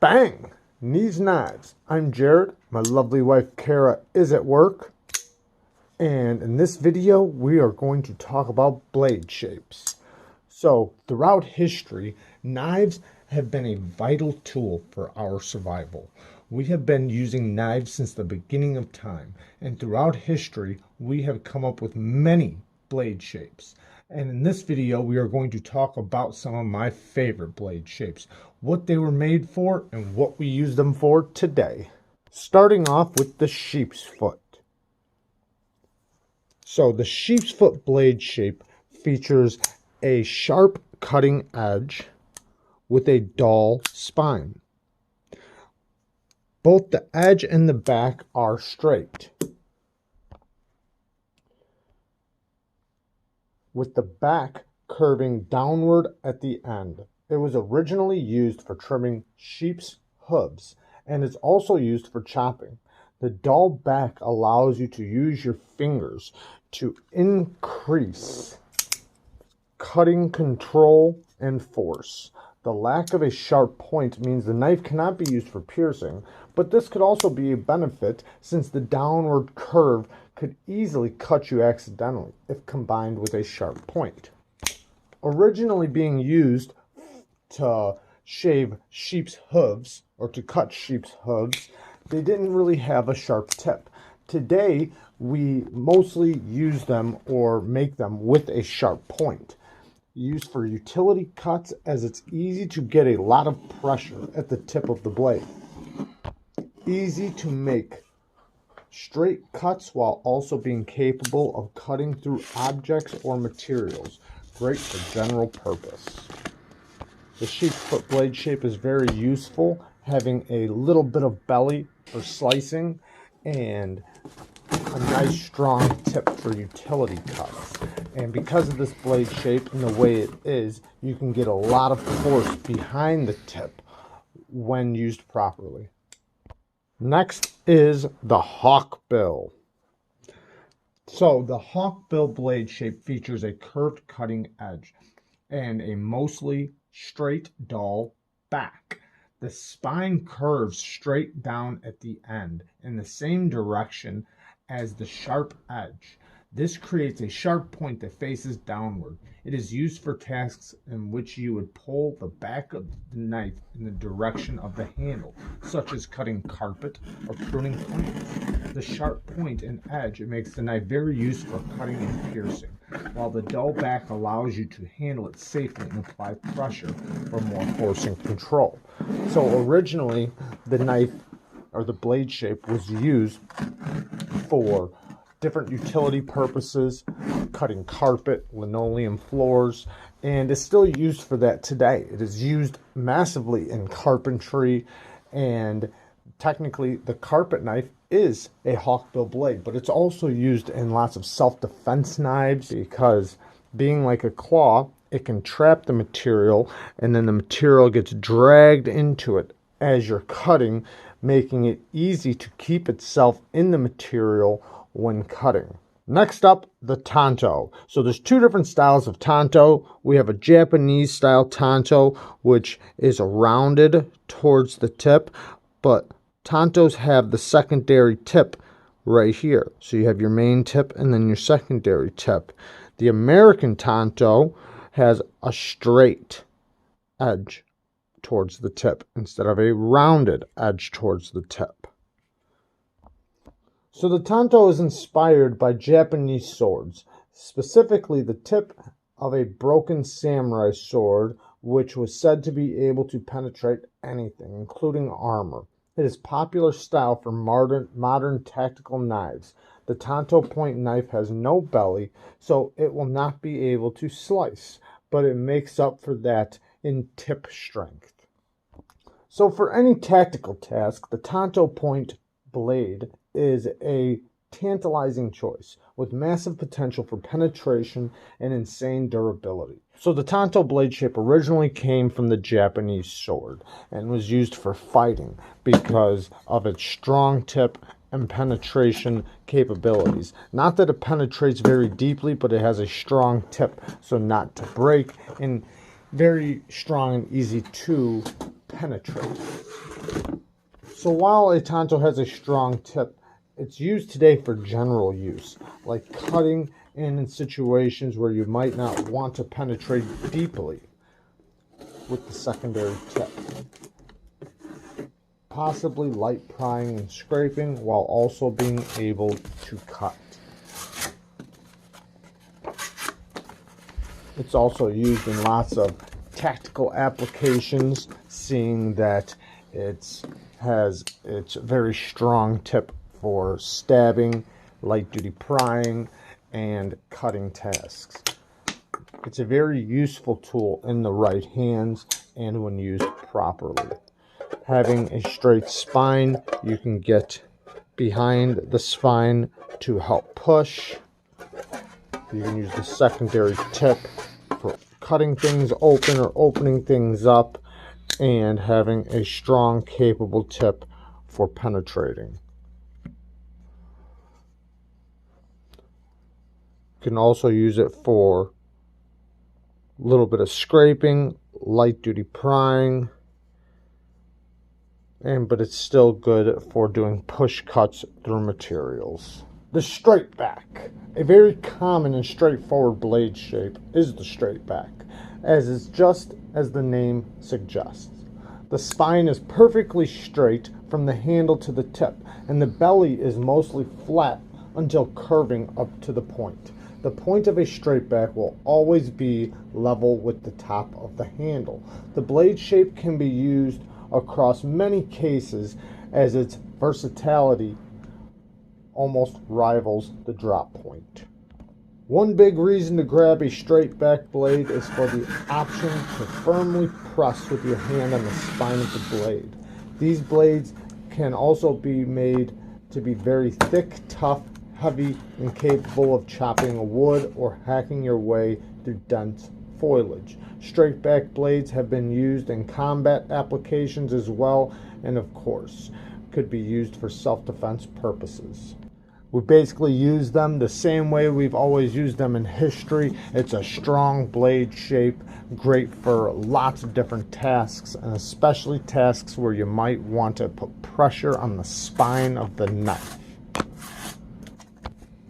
Bang! Neeves Knives. I'm Jared. My lovely wife Kara is at work. And in this video, we are going to talk about blade shapes. So, throughout history, knives have been a vital tool for our survival. We have been using knives since the beginning of time. And throughout history, we have come up with many blade shapes. And in this video, we are going to talk about some of my favorite blade shapes, what they were made for, and what we use them for today. Starting off with the sheep's foot. So the sheep's foot blade shape features a sharp cutting edge with a dull spine. Both the edge and the back are straight, with the back curving downward at the end. It was originally used for trimming sheep's hooves and is also used for chopping. The dull back allows you to use your fingers to increase cutting control and force. The lack of a sharp point means the knife cannot be used for piercing, but this could also be a benefit since the downward curve could easily cut you accidentally if combined with a sharp point. Originally being used to shave sheep's hooves or to cut sheep's hooves, they didn't really have a sharp tip. Today, we mostly use them or make them with a sharp point. Used for utility cuts as it's easy to get a lot of pressure at the tip of the blade. Easy to make straight cuts while also being capable of cutting through objects or materials. Great for general purpose. The sheep's foot blade shape is very useful, having a little bit of belly for slicing and a nice strong tip for utility cuts. And because of this blade shape and the way it is, you can get a lot of force behind the tip when used properly. Next is the Hawkbill. So the Hawkbill blade shape features a curved cutting edge and a mostly straight, dull back. The spine curves straight down at the end in the same direction as the sharp edge. This creates a sharp point that faces downward. It is used for tasks in which you would pull the back of the knife in the direction of the handle, such as cutting carpet or pruning plants. The sharp point and edge makes the knife very useful for cutting and piercing, while the dull back allows you to handle it safely and apply pressure for more force and control. So originally, the knife or the blade shape was used for different utility purposes, cutting carpet, linoleum floors, and is still used for that today. It is used massively in carpentry, and technically the carpet knife is a Hawkbill blade, but it's also used in lots of self-defense knives because being like a claw, it can trap the material and then the material gets dragged into it as you're cutting, making it easy to keep itself in the material when cutting. Next up, the Tanto. So there's two different styles of Tanto. We have a Japanese style Tanto, which is rounded towards the tip, but Tantos have the secondary tip right here. So you have your main tip and then your secondary tip. The American Tanto has a straight edge towards the tip instead of a rounded edge towards the tip. So the Tanto is inspired by Japanese swords, specifically the tip of a broken samurai sword, which was said to be able to penetrate anything, including armor. It is popular style for modern tactical knives. The Tanto point knife has no belly, so it will not be able to slice, but it makes up for that in tip strength. So for any tactical task, the Tanto point blade is a tantalizing choice with massive potential for penetration and insane durability. So the Tanto blade shape originally came from the Japanese sword and was used for fighting because of its strong tip and penetration capabilities. Not that it penetrates very deeply, but it has a strong tip, so not to break, and very strong and easy to penetrate. So while a Tonto has a strong tip, it's used today for general use, like cutting in situations where you might not want to penetrate deeply with the secondary tip. Possibly light prying and scraping while also being able to cut. It's also used in lots of tactical applications, seeing that it has its very strong tip for stabbing, light duty prying, and cutting tasks. It's a very useful tool in the right hands and when used properly. Having a straight spine, you can get behind the spine to help push. You can use the secondary tip for cutting things open or opening things up, and having a strong, capable tip for penetrating. You can also use it for a little bit of scraping, light duty prying, but it's still good for doing push cuts through materials. The straight back. A very common and straightforward blade shape is the straight back, as is just as the name suggests. The spine is perfectly straight from the handle to the tip, and the belly is mostly flat until curving up to the point. The point of a straight back will always be level with the top of the handle. The blade shape can be used across many cases, as its versatility almost rivals the drop point. One big reason to grab a straight back blade is for the option to firmly press with your hand on the spine of the blade. These blades can also be made to be very thick, tough, heavy, and capable of chopping wood or hacking your way through dense foliage. Straight back blades have been used in combat applications as well, and of course could be used for self-defense purposes. We basically use them the same way we've always used them in history. It's a strong blade shape, great for lots of different tasks, and especially tasks where you might want to put pressure on the spine of the knife.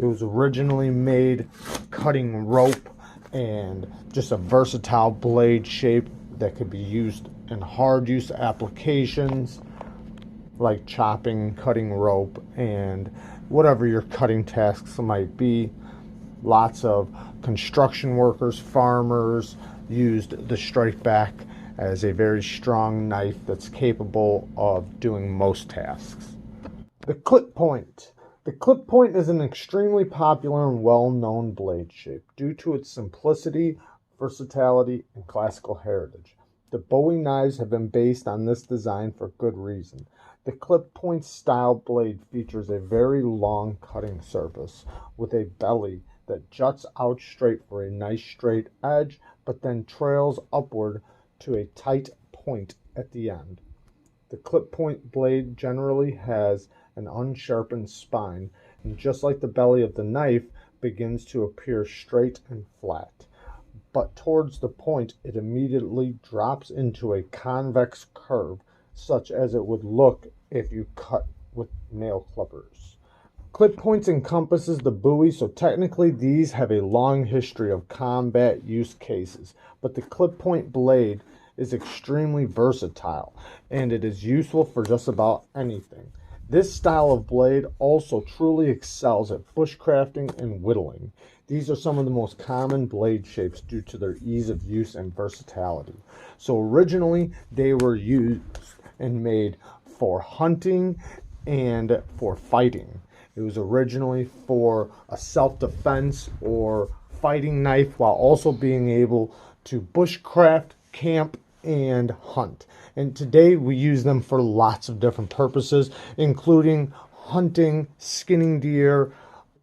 It was originally made cutting rope, and just a versatile blade shape that could be used in hard use applications like chopping, cutting rope, and whatever your cutting tasks might be. Lots of construction workers, farmers used the straight back as a very strong knife that's capable of doing most tasks. The clip point. The clip point is an extremely popular and well-known blade shape due to its simplicity, versatility, and classical heritage. The Bowie knives have been based on this design for good reason. The clip point style blade features a very long cutting surface with a belly that juts out straight for a nice straight edge, but then trails upward to a tight point at the end. The clip point blade generally has an unsharpened spine, and just like the belly of the knife, begins to appear straight and flat. But towards the point, it immediately drops into a convex curve, such as it would look if you cut with nail clippers. Clip points encompasses the Bowie, so technically these have a long history of combat use cases, but the clip point blade is extremely versatile, and it is useful for just about anything. This style of blade also truly excels at bushcrafting and whittling. These are some of the most common blade shapes due to their ease of use and versatility. So originally they were used and made for hunting and for fighting. It was originally for a self-defense or fighting knife, while also being able to bushcraft, camp, and hunt. And today we use them for lots of different purposes, including hunting, skinning deer,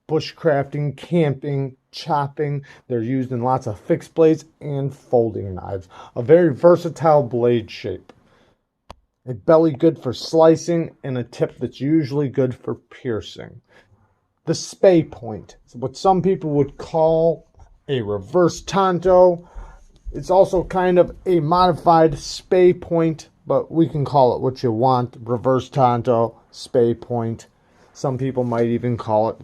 bushcrafting, camping, chopping. They're used in lots of fixed blades and folding knives. A very versatile blade shape. A belly good for slicing, and a tip that's usually good for piercing. The spay point, what some people would call a reverse Tanto. It's also kind of a modified spay point but we can call it what you want. Reverse Tonto, spay point. Some people might even call it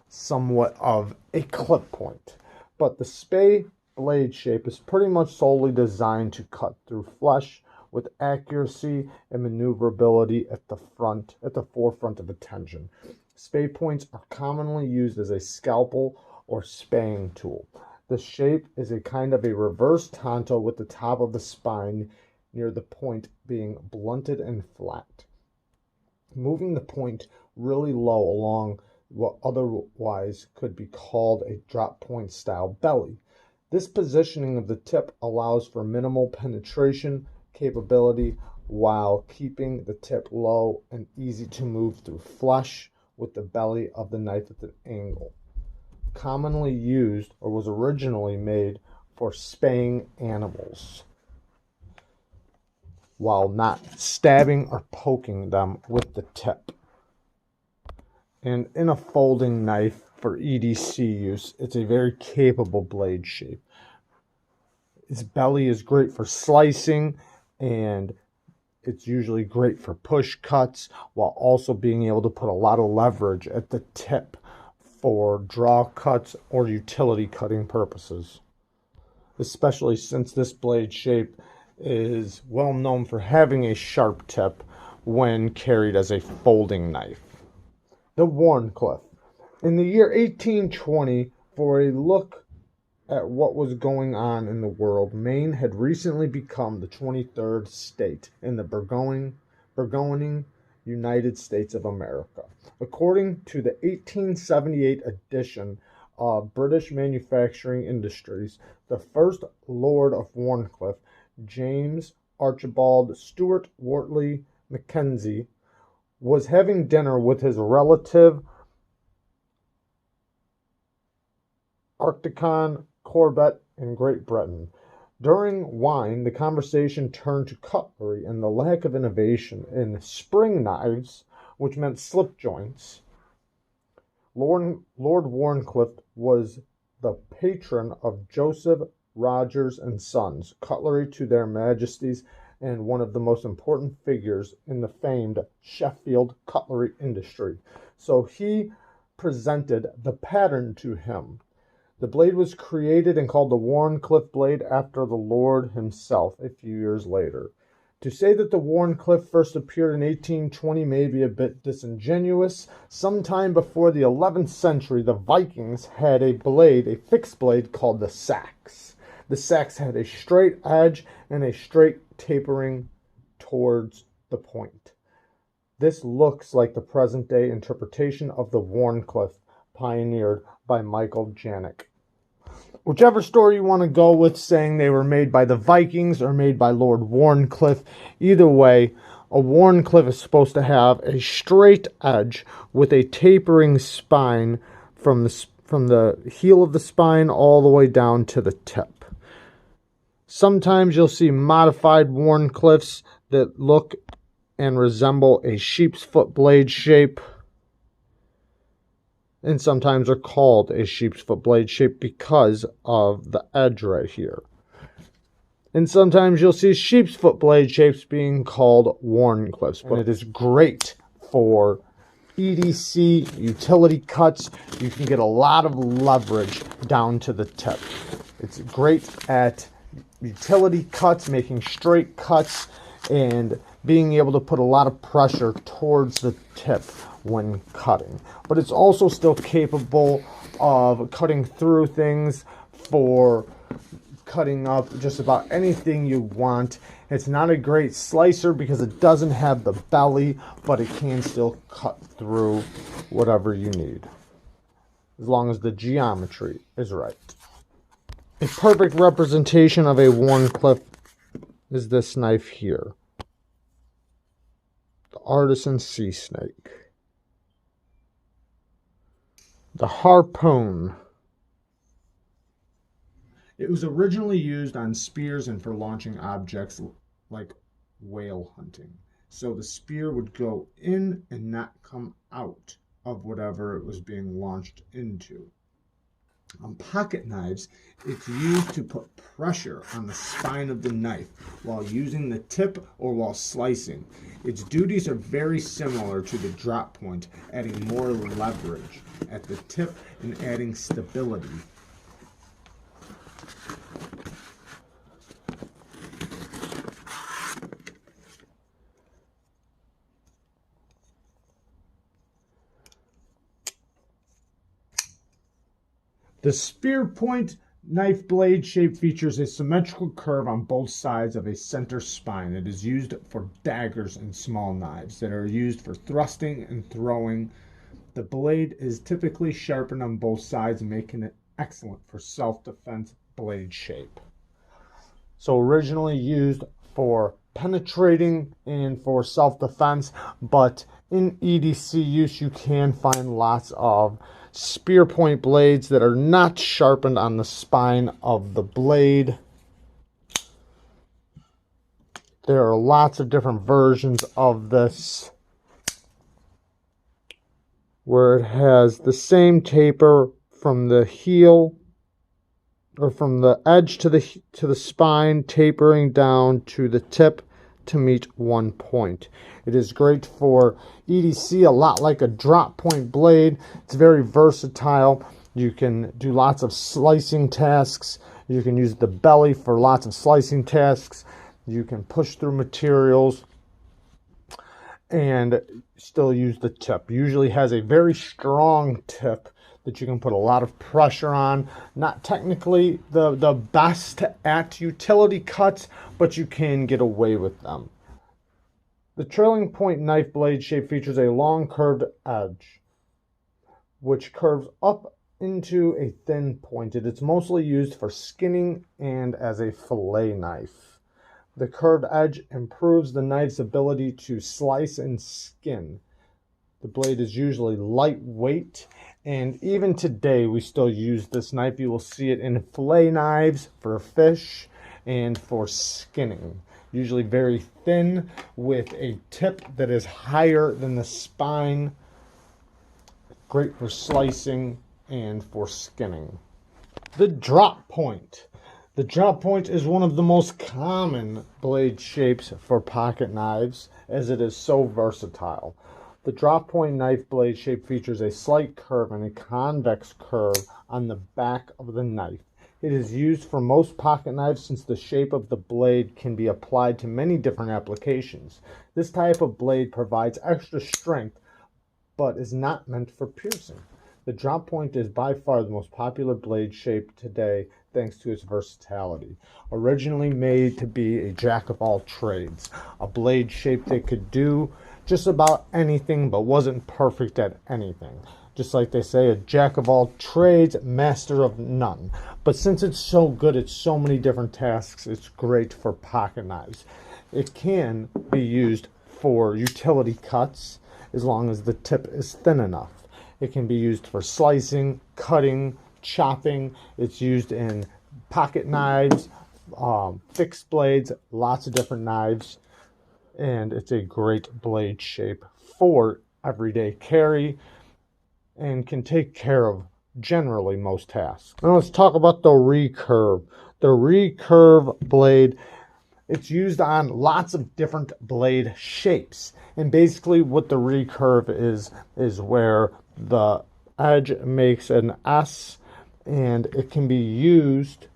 somewhat of a clip point. But the spay blade shape is pretty much solely designed to cut through flesh with accuracy and maneuverability at the forefront of attention. Spay points are commonly used as a scalpel or spaying tool. The shape is a kind of a reverse Tonto with the top of the spine near the point being blunted and flat. Moving the point really low along what otherwise could be called a drop point style belly. This positioning of the tip allows for minimal penetration capability while keeping the tip low and easy to move through flesh with the belly of the knife at an angle. Commonly used or was originally made for spaying animals while not stabbing or poking them with the tip. And in a folding knife for EDC use, it's a very capable blade shape. Its belly is great for slicing, and it's usually great for push cuts, while also being able to put a lot of leverage at the tip for draw cuts or utility cutting purposes. Especially since this blade shape is well known for having a sharp tip when carried as a folding knife. The Wharncliffe. In the year 1820, for a look at what was going on in the world, Maine had recently become the 23rd state in the burgeoning United States of America. According to the 1878 edition of British Manufacturing Industries, the first Lord of Wharncliffe, James Archibald Stuart Wortley Mackenzie, was having dinner with his relative Archicon Corbett in Great Britain. During wine, the conversation turned to cutlery and the lack of innovation in spring knives, which meant slip joints. Lord Wharncliffe was the patron of Joseph Rogers and Sons, cutlery to their majesties, and one of the most important figures in the famed Sheffield cutlery industry. So he presented the pattern to him. The blade was created and called the Wharncliffe blade after the Lord himself a few years later. To say that the Wharncliffe first appeared in 1820 may be a bit disingenuous. Sometime before the 11th century, the Vikings had a fixed blade called the sax. The sax had a straight edge and a straight tapering towards the point. This looks like the present-day interpretation of the Wharncliffe, pioneered by Michael Janik. Whichever story you want to go with, saying they were made by the Vikings or made by Lord Wharncliffe, either way, a Wharncliffe is supposed to have a straight edge with a tapering spine from the heel of the spine all the way down to the tip. Sometimes you'll see modified Wharncliffes that look and resemble a sheep's foot blade shape, and sometimes are called a sheep's foot blade shape because of the edge right here. And sometimes you'll see sheep's foot blade shapes being called Wharncliffes, but it is great for EDC utility cuts. You can get a lot of leverage down to the tip. It's great at utility cuts, making straight cuts, and being able to put a lot of pressure towards the tip when cutting. But it's also still capable of cutting through things for cutting up just about anything you want. It's not a great slicer because it doesn't have the belly, but it can still cut through whatever you need, as long as the geometry is right. A perfect representation of a Wharncliffe is this knife here, the Artisan Sea Snake. The harpoon. It was originally used on spears and for launching objects like whale hunting. So the spear would go in and not come out of whatever it was being launched into. On pocket knives, it's used to put pressure on the spine of the knife while using the tip or while slicing. Its duties are very similar to the drop point, adding more leverage at the tip and adding stability. The spear point knife blade shape features a symmetrical curve on both sides of a center spine. It is used for daggers and small knives that are used for thrusting and throwing. The blade is typically sharpened on both sides, making it excellent for self-defense blade shape. So originally used for penetrating and for self-defense, but in EDC use you can find lots of spear point blades that are not sharpened on the spine of the blade. There are lots of different versions of this where it has the same taper from the heel or from the edge to the spine, tapering down to the tip to meet one point. It is great for EDC, a lot like a drop point blade. It's very versatile. You can do lots of slicing tasks. You can use the belly for lots of slicing tasks. You can push through materials and still use the tip. Usually has a very strong tip that you can put a lot of pressure on. Not technically the best at utility cuts, but you can get away with them. The trailing point knife blade shape features a long curved edge, which curves up into a thin point. It is mostly used for skinning and as a fillet knife. The curved edge improves the knife's ability to slice and skin. The blade is usually lightweight, and even today we still use this knife. You will see it in fillet knives for fish and for skinning. Usually very thin with a tip that is higher than the spine. Great for slicing and for skinning. The drop point. The drop point is one of the most common blade shapes for pocket knives as it is so versatile. The drop point knife blade shape features a slight curve and a convex curve on the back of the knife. It is used for most pocket knives since the shape of the blade can be applied to many different applications. This type of blade provides extra strength but is not meant for piercing. The drop point is by far the most popular blade shape today thanks to its versatility. Originally made to be a jack of all trades, a blade shape that could do just about anything but wasn't perfect at anything. Just like they say, a jack of all trades, master of none. But since it's so good at so many different tasks, it's great for pocket knives. It can be used for utility cuts as long as the tip is thin enough. It can be used for slicing, cutting, chopping. It's used in pocket knives, fixed blades, lots of different knives. And it's a great blade shape for everyday carry and can take care of generally most tasks. Now let's talk about the recurve. The recurve blade, it's used on lots of different blade shapes. And basically what the recurve is where the edge makes an S, and it can be used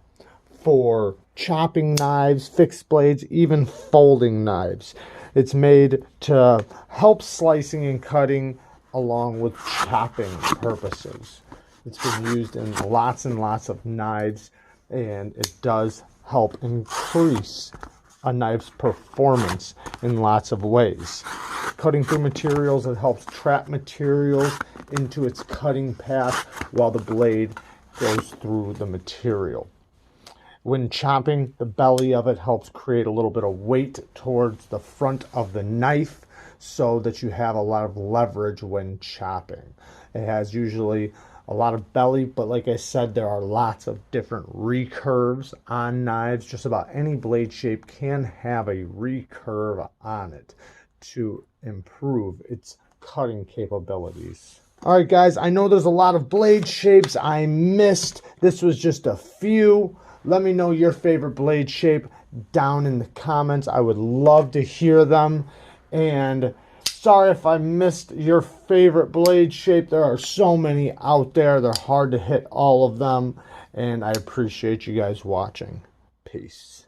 for chopping knives, fixed blades, even folding knives. It's made to help slicing and cutting along with chopping purposes. It's been used in lots and lots of knives, and it does help increase a knife's performance in lots of ways. Cutting through materials, it helps trap materials into its cutting path while the blade goes through the material. When chopping, the belly of it helps create a little bit of weight towards the front of the knife so that you have a lot of leverage when chopping. It has usually a lot of belly, but like I said, there are lots of different recurves on knives. Just about any blade shape can have a recurve on it to improve its cutting capabilities. All right, guys, I know there's a lot of blade shapes I missed. This was just a few. Let me know your favorite blade shape down in the comments. I would love to hear them. And sorry if I missed your favorite blade shape. There are so many out there. They're hard to hit all of them. And I appreciate you guys watching. Peace.